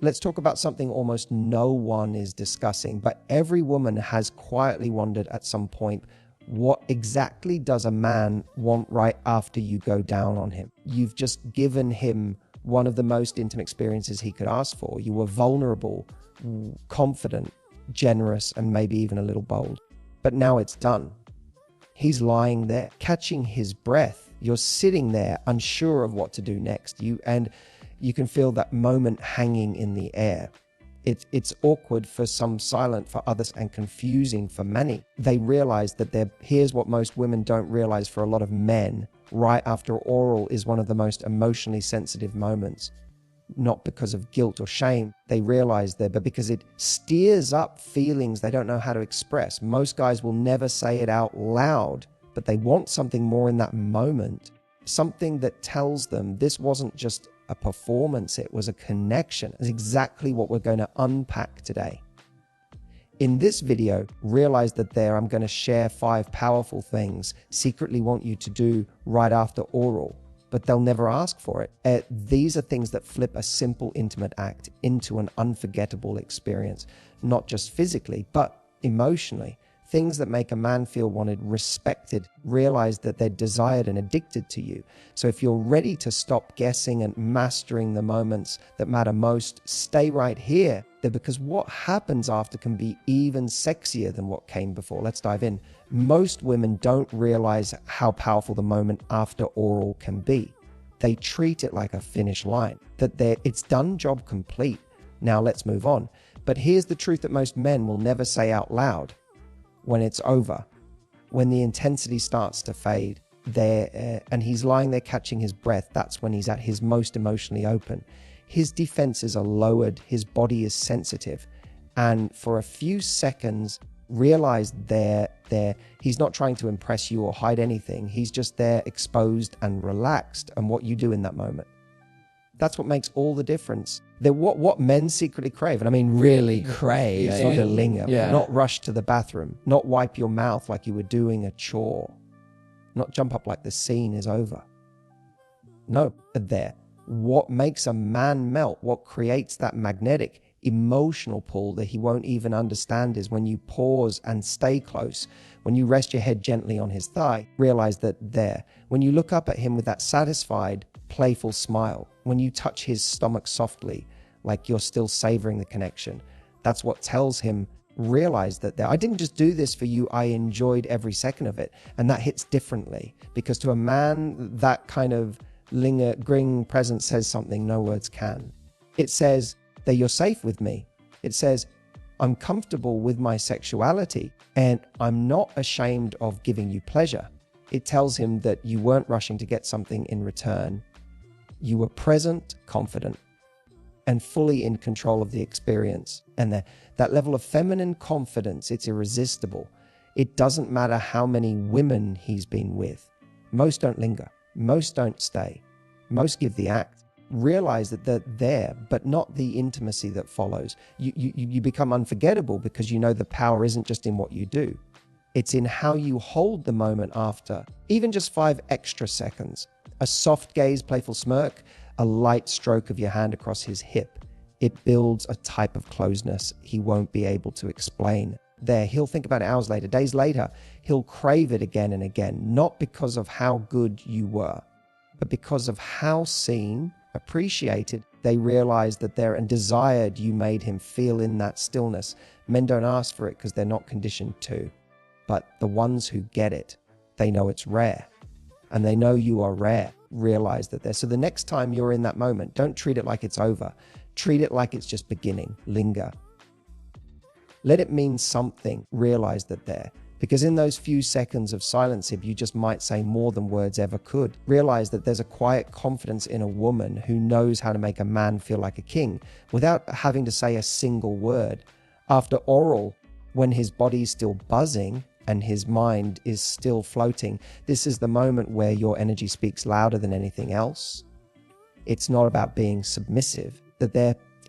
Let's talk about something almost no one is discussing, but every woman has quietly wondered at some point, what exactly does a man want right after you go down on him? You've just given him one of the most intimate experiences he could ask for. You were vulnerable, confident, generous, and maybe even a little bold. But now it's done. He's lying there, catching his breath. You're sitting there, unsure of what to do next. You can feel that moment hanging in the air. It's awkward for some, silent for others, and confusing for many. They realize that here's what most women don't realize for a lot of men. Right after oral is one of the most emotionally sensitive moments. Not because of guilt or shame, they realize that, but because it steers up feelings they don't know how to express. Most guys will never say it out loud, but they want something more in that moment. Something that tells them this wasn't just a performance, it was a connection. It's exactly what we're going to unpack today. In this video, realize that I'm going to share 5 powerful things secretly want you to do right after oral, but they'll never ask for it. These are things that flip a simple intimate act into an unforgettable experience, not just physically, but emotionally. Things that make a man feel wanted, respected, realize that they're desired and addicted to you. So if you're ready to stop guessing and mastering the moments that matter most, stay right here. Because what happens after can be even sexier than what came before. Let's dive in. Most women don't realize how powerful the moment after oral can be. They treat it like a finish line, that it's done, job complete. Now let's move on. But here's the truth that most men will never say out loud. When it's over, when the intensity starts to fade, and he's lying there catching his breath, that's when he's at his most emotionally open. His defenses are lowered, his body is sensitive, and for a few seconds, realize he's not trying to impress you or hide anything. He's just there, exposed and relaxed, and what you do in that moment. That's what makes all the difference. What men secretly crave, and I mean really crave, not to linger, not rush to the bathroom, not wipe your mouth like you were doing a chore, not jump up like the scene is over. No, what makes a man melt, what creates that magnetic emotional pull that he won't even understand is when you pause and stay close, when you rest your head gently on his thigh, realize that when you look up at him with that satisfied, playful smile, when you touch his stomach softly, like you're still savoring the connection, that's what tells him, realize that I didn't just do this for you, I enjoyed every second of it. And that hits differently, because to a man, that kind of lingering presence says something no words can. It says that you're safe with me. It says, I'm comfortable with my sexuality and I'm not ashamed of giving you pleasure. It tells him that you weren't rushing to get something in return. You were present, confident, and fully in control of the experience. And that level of feminine confidence, it's irresistible. It doesn't matter how many women he's been with. Most don't linger. Most don't stay. Most give the act. Realize that they're there, but not the intimacy that follows. You become unforgettable because you know the power isn't just in what you do. It's in how you hold the moment after. Even just 5 extra seconds. A soft gaze, playful smirk, a light stroke of your hand across his hip. It builds a type of closeness he won't be able to explain. He'll think about it hours later, days later. He'll crave it again and again, not because of how good you were, but because of how seen, appreciated, they realized that and desired you made him feel in that stillness. Men don't ask for it because they're not conditioned to. But the ones who get it, they know it's rare. And they know you are rare. Realize that so the next time you're in that moment, don't treat it like it's over. Treat it like it's just beginning. Linger. Let it mean something. Realize that because in those few seconds of silence, you just might say more than words ever could. Realize that there's a quiet confidence in a woman who knows how to make a man feel like a king without having to say a single word. After oral, when his body's still buzzing and his mind is still floating, this is the moment where your energy speaks louder than anything else. It's not about being submissive.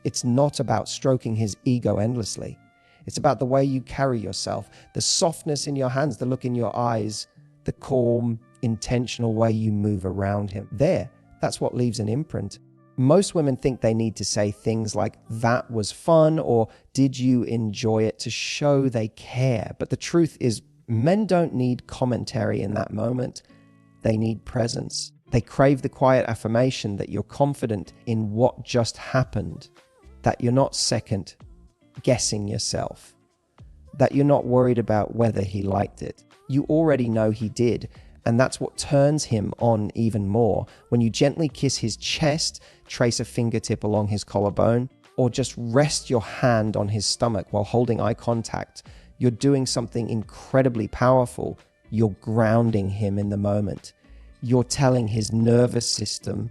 It's not about stroking his ego endlessly. It's about the way you carry yourself, the softness in your hands, the look in your eyes, the calm, intentional way you move around him. That's what leaves an imprint. Most women think they need to say things like, "that was fun," or "did you enjoy it," to show they care. But the truth is, men don't need commentary in that moment. They need presence. They crave the quiet affirmation that you're confident in what just happened, that you're not second guessing yourself, that you're not worried about whether he liked it. You already know he did, and that's what turns him on even more. When you gently kiss his chest, trace a fingertip along his collarbone, or just rest your hand on his stomach while holding eye contact, you're doing something incredibly powerful. You're grounding him in the moment. You're telling his nervous system,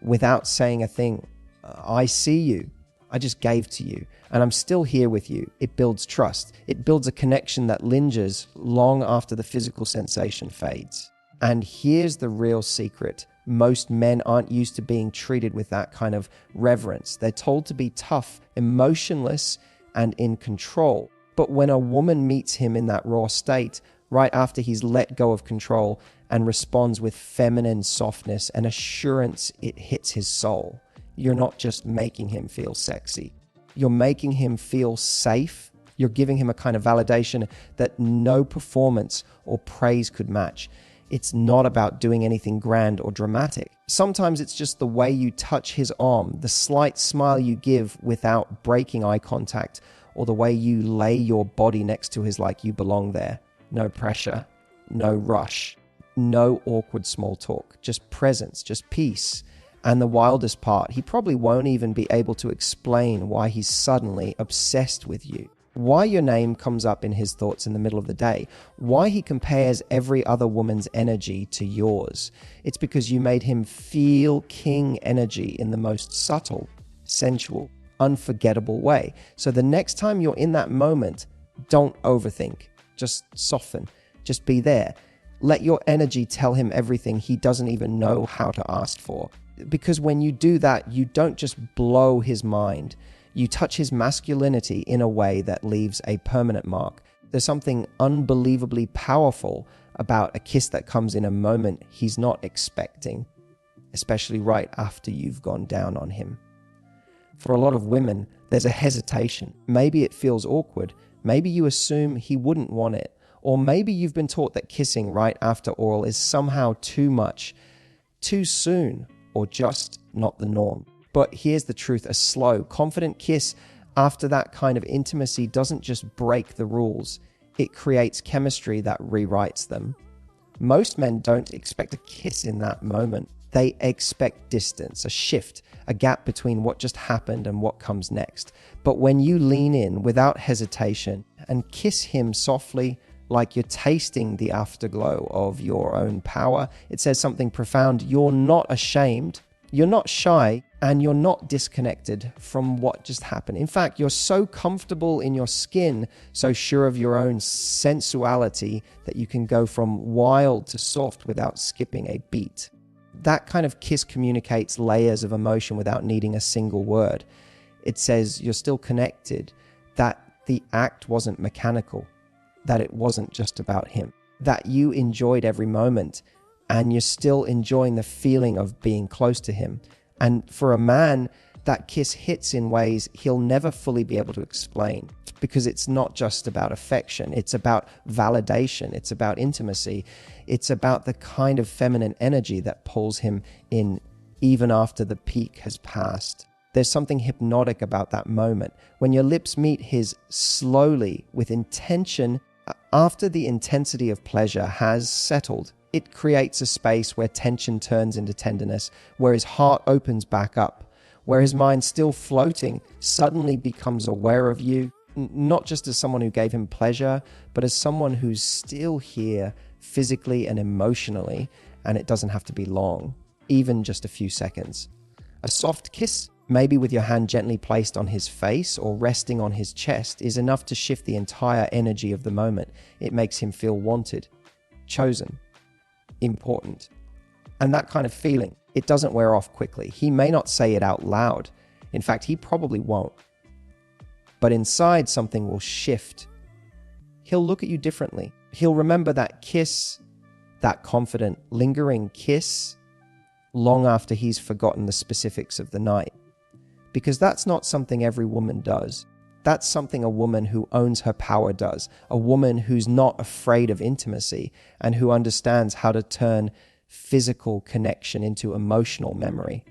without saying a thing, "I see you. I just gave to you, and I'm still here with you." It builds trust. It builds a connection that lingers long after the physical sensation fades. And here's the real secret. Most men aren't used to being treated with that kind of reverence. They're told to be tough, emotionless, and in control. But when a woman meets him in that raw state, right after he's let go of control, and responds with feminine softness and assurance, it hits his soul. You're not just making him feel sexy. You're making him feel safe. You're giving him a kind of validation that no performance or praise could match. It's not about doing anything grand or dramatic. Sometimes it's just the way you touch his arm, the slight smile you give without breaking eye contact, or the way you lay your body next to his like you belong there. No pressure, no rush, no awkward small talk, just presence, just peace. And the wildest part, he probably won't even be able to explain why he's suddenly obsessed with you, why your name comes up in his thoughts in the middle of the day, why he compares every other woman's energy to yours. It's because you made him feel king energy in the most subtle, sensual, unforgettable way. So the next time you're in that moment, don't overthink. Just soften. Just be there. Let your energy tell him everything he doesn't even know how to ask for. Because when you do that, you don't just blow his mind. You touch his masculinity in a way that leaves a permanent mark. There's something unbelievably powerful about a kiss that comes in a moment he's not expecting, especially right after you've gone down on him. For a lot of women, there's a hesitation. Maybe it feels awkward. Maybe you assume he wouldn't want it. Or maybe you've been taught that kissing right after oral is somehow too much, too soon, or just not the norm. But here's the truth. A slow, confident kiss after that kind of intimacy doesn't just break the rules. It creates chemistry that rewrites them. Most men don't expect a kiss in that moment. They expect distance, a shift, a gap between what just happened and what comes next. But when you lean in without hesitation and kiss him softly, like you're tasting the afterglow of your own power, it says something profound. You're not ashamed, you're not shy, and you're not disconnected from what just happened. In fact, you're so comfortable in your skin, so sure of your own sensuality, that you can go from wild to soft without skipping a beat. That kind of kiss communicates layers of emotion without needing a single word. It says you're still connected, that the act wasn't mechanical, that it wasn't just about him, that you enjoyed every moment and you're still enjoying the feeling of being close to him. And for a man, that kiss hits in ways he'll never fully be able to explain, because it's not just about affection. It's about validation. It's about intimacy. It's about the kind of feminine energy that pulls him in even after the peak has passed. There's something hypnotic about that moment. When your lips meet his slowly with intention, after the intensity of pleasure has settled, it creates a space where tension turns into tenderness, where his heart opens back up, where his mind, still floating, suddenly becomes aware of you, not just as someone who gave him pleasure, but as someone who's still here physically and emotionally, and it doesn't have to be long, even just a few seconds. A soft kiss, maybe with your hand gently placed on his face or resting on his chest, is enough to shift the entire energy of the moment. It makes him feel wanted, chosen, important. And that kind of feeling, it doesn't wear off quickly. He may not say it out loud. In fact, he probably won't. But inside, something will shift. He'll look at you differently. He'll remember that kiss, that confident, lingering kiss, long after he's forgotten the specifics of the night. Because that's not something every woman does. That's something a woman who owns her power does. A woman who's not afraid of intimacy and who understands how to turn physical connection into emotional memory.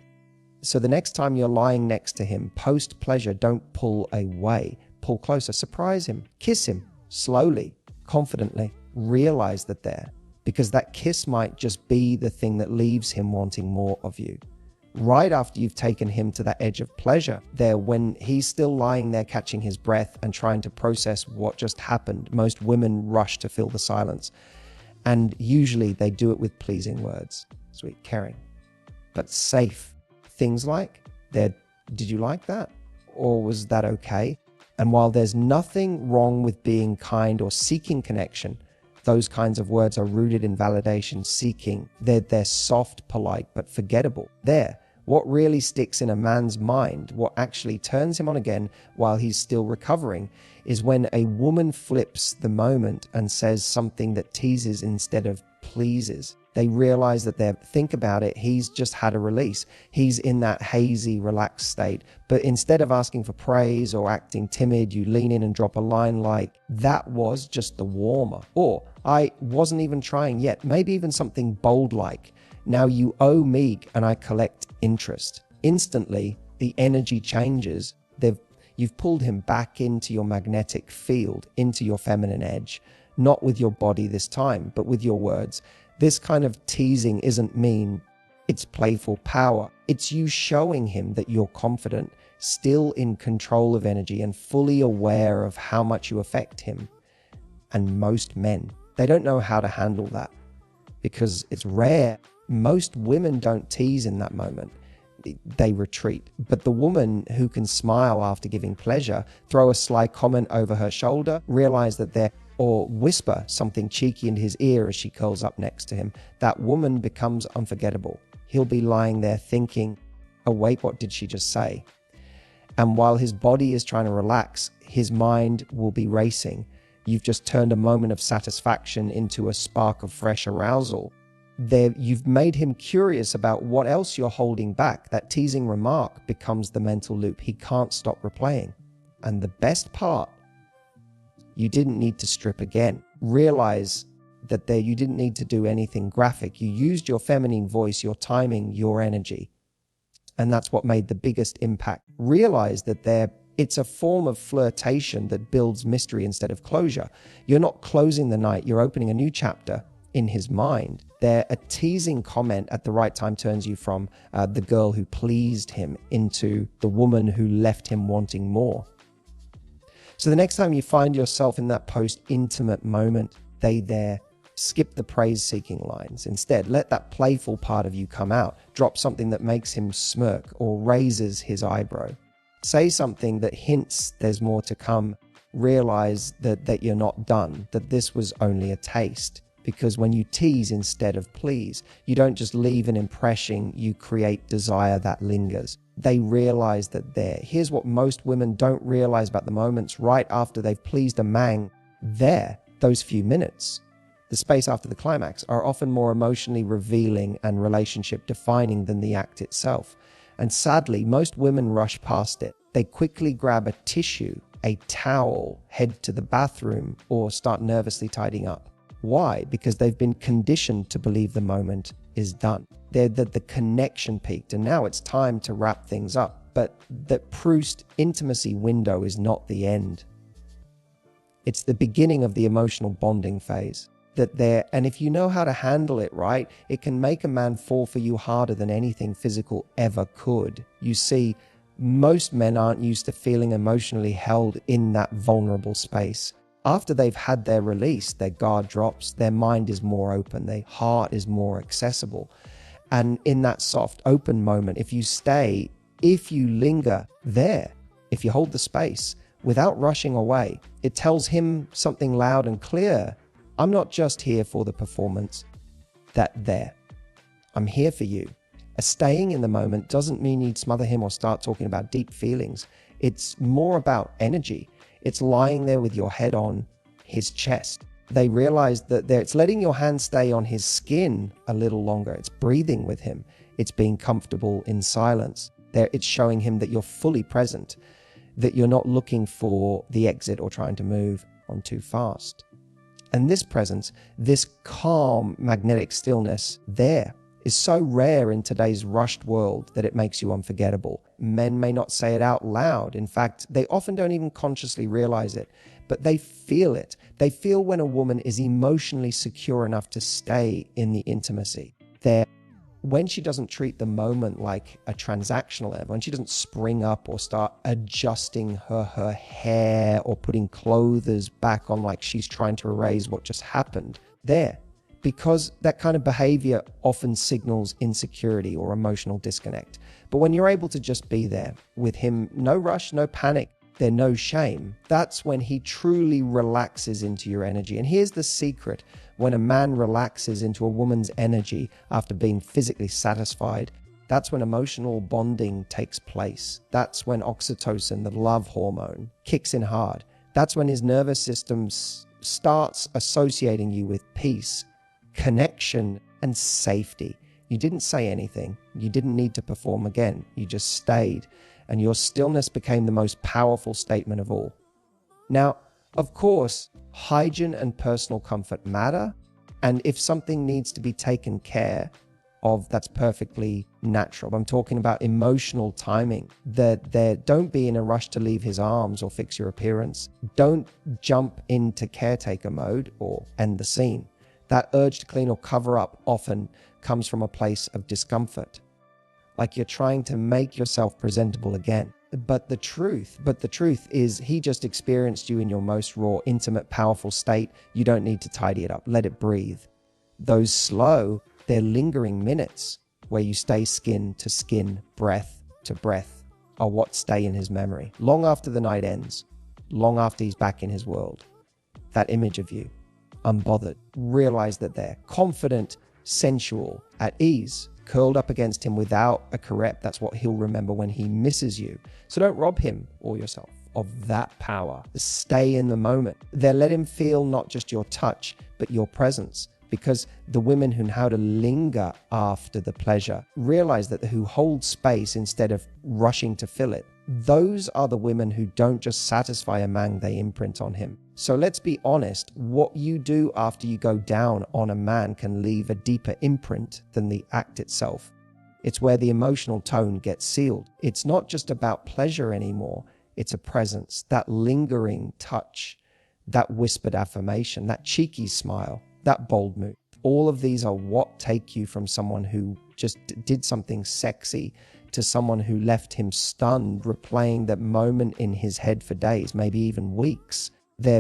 So the next time you're lying next to him, post pleasure, don't pull away. Pull closer, surprise him, kiss him, slowly, confidently. Realize that there, because that kiss might just be the thing that leaves him wanting more of you. Right after you've taken him to that edge of pleasure, there, when he's still lying there catching his breath and trying to process what just happened, most women rush to fill the silence. And usually they do it with pleasing words, sweet, caring, but safe. Things like, did you like that? Or was that okay? And while there's nothing wrong with being kind or seeking connection, those kinds of words are rooted in validation, seeking. They're soft, polite, but forgettable. What really sticks in a man's mind, what actually turns him on again while he's still recovering, is when a woman flips the moment and says something that teases instead of pleases. They realize that think about it, he's just had a release. He's in that hazy, relaxed state. But instead of asking for praise or acting timid, you lean in and drop a line like, that was just the warmer. Or, I wasn't even trying yet. Maybe even something bold like, now you owe me and I collect interest. Instantly, the energy changes. You've pulled him back into your magnetic field, into your feminine edge, not with your body this time, but with your words. This kind of teasing isn't mean, it's playful power. It's you showing him that you're confident, still in control of energy and fully aware of how much you affect him. And most men, they don't know how to handle that because it's rare. Most women don't tease in that moment. They retreat. But the woman who can smile after giving pleasure, throw a sly comment over her shoulder, realize that or whisper something cheeky in his ear as she curls up next to him, that woman becomes unforgettable. He'll be lying there thinking, oh wait, what did she just say? And while his body is trying to relax, his mind will be racing. You've just turned a moment of satisfaction into a spark of fresh arousal. You've made him curious about what else you're holding back. That teasing remark becomes the mental loop he can't stop replaying. And the best part, you didn't need to strip again. Realize that you didn't need to do anything graphic. You used your feminine voice, your timing, your energy. And that's what made the biggest impact. Realize that it's a form of flirtation that builds mystery instead of closure. You're not closing the night, you're opening a new chapter in his mind. A teasing comment at the right time turns you from the girl who pleased him into the woman who left him wanting more. So the next time you find yourself in that post-intimate moment, skip the praise-seeking lines. Instead, let that playful part of you come out. Drop something that makes him smirk or raises his eyebrow. Say something that hints there's more to come. Realize that you're not done, that this was only a taste. Because when you tease instead of please, you don't just leave an impression, you create desire that lingers. They realize that here's what most women don't realize about the moments right after they've pleased a man. Those few minutes, the space after the climax, are often more emotionally revealing and relationship defining than the act itself. And sadly, most women rush past it. They quickly grab a tissue, a towel, head to the bathroom, or start nervously tidying up. Why? Because they've been conditioned to believe the moment is done. The connection peaked and now it's time to wrap things up. But the Proust intimacy window is not the end. It's the beginning of the emotional bonding phase. And if you know how to handle it right, it can make a man fall for you harder than anything physical ever could. You see, most men aren't used to feeling emotionally held in that vulnerable space. After they've had their release, their guard drops, their mind is more open, their heart is more accessible. And in that soft, open moment, if you linger there, if you hold the space without rushing away, it tells him something loud and clear. I'm not just here for the performance. I'm here for you. Staying in the moment doesn't mean you'd smother him or start talking about deep feelings. It's more about energy. It's lying there with your head on his chest. They realize that it's letting your hand stay on his skin a little longer. It's breathing with him. It's being comfortable in silence. There, it's showing him that you're fully present, that you're not looking for the exit or trying to move on too fast. And this presence, this calm, magnetic stillness there is so rare in today's rushed world that it makes you unforgettable. Men may not say it out loud. In fact, they often don't even consciously realize it, but they feel it. They feel when a woman is emotionally secure enough to stay in the intimacy. When she doesn't treat the moment like a transactional event, when she doesn't spring up or start adjusting her hair or putting clothes back on like she's trying to erase what just happened, because that kind of behavior often signals insecurity or emotional disconnect. But when you're able to just be there with him, no rush, no panic, there's no shame, that's when he truly relaxes into your energy. And here's the secret: when a man relaxes into a woman's energy after being physically satisfied, that's when emotional bonding takes place. That's when oxytocin, the love hormone, kicks in hard. That's when his nervous system starts associating you with peace, connection, and safety. You didn't say anything. You didn't need to perform again. You just stayed. And your stillness became the most powerful statement of all. Now, of course, hygiene and personal comfort matter. And if something needs to be taken care of, that's perfectly natural. I'm talking about emotional timing. Don't be in a rush to leave his arms or fix your appearance. Don't jump into caretaker mode or end the scene. That urge to clean or cover up often comes from a place of discomfort, like you're trying to make yourself presentable again. But the truth is, he just experienced you in your most raw, intimate, powerful state. You don't need to tidy it up. Let it breathe. Those slow, they're lingering minutes where you stay skin to skin, breath to breath, are what stay in his memory. Long after the night ends, long after he's back in his world, that image of you, unbothered, realize that they're confident, sensual, at ease, curled up against him without a carep. That's what he'll remember when he misses you. So don't rob him or yourself of that power. Stay in the moment. Then let him feel not just your touch, but your presence. Because the women who know how to linger after the pleasure, realize that who hold space instead of rushing to fill it, those are the women who don't just satisfy a man, they imprint on him. So let's be honest, what you do after you go down on a man can leave a deeper imprint than the act itself. It's where the emotional tone gets sealed. It's not just about pleasure anymore. It's a presence, that lingering touch, that whispered affirmation, that cheeky smile, that bold move. All of these are what take you from someone who just did something sexy to someone who left him stunned, replaying that moment in his head for days, maybe even weeks.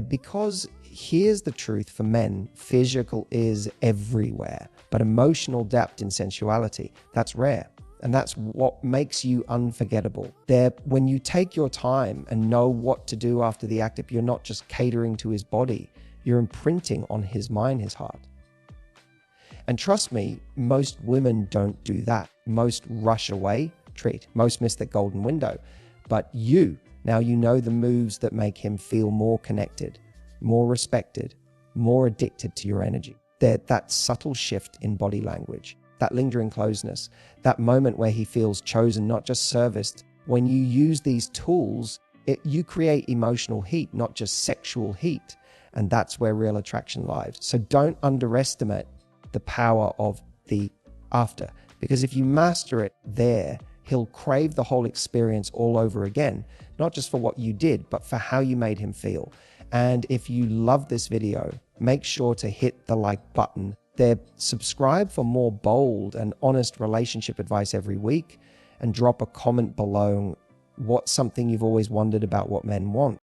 Because here's the truth for men: physical is everywhere, but emotional depth and sensuality, that's rare. And that's what makes you unforgettable. When you take your time and know what to do after the act, you're not just catering to his body, you're imprinting on his mind, his heart. And trust me, most women don't do that. Most rush away, treat. Most miss that golden window. But now you know the moves that make him feel more connected, more respected, more addicted to your energy. That subtle shift in body language, that lingering closeness, that moment where he feels chosen, not just serviced. When you use these tools, you create emotional heat, not just sexual heat. And that's where real attraction lies. So don't underestimate the power of the after, because if you master it there, he'll crave the whole experience all over again, not just for what you did, but for how you made him feel. And if you love this video, make sure to hit the like button. Subscribe for more bold and honest relationship advice every week, and drop a comment below what's something you've always wondered about what men want.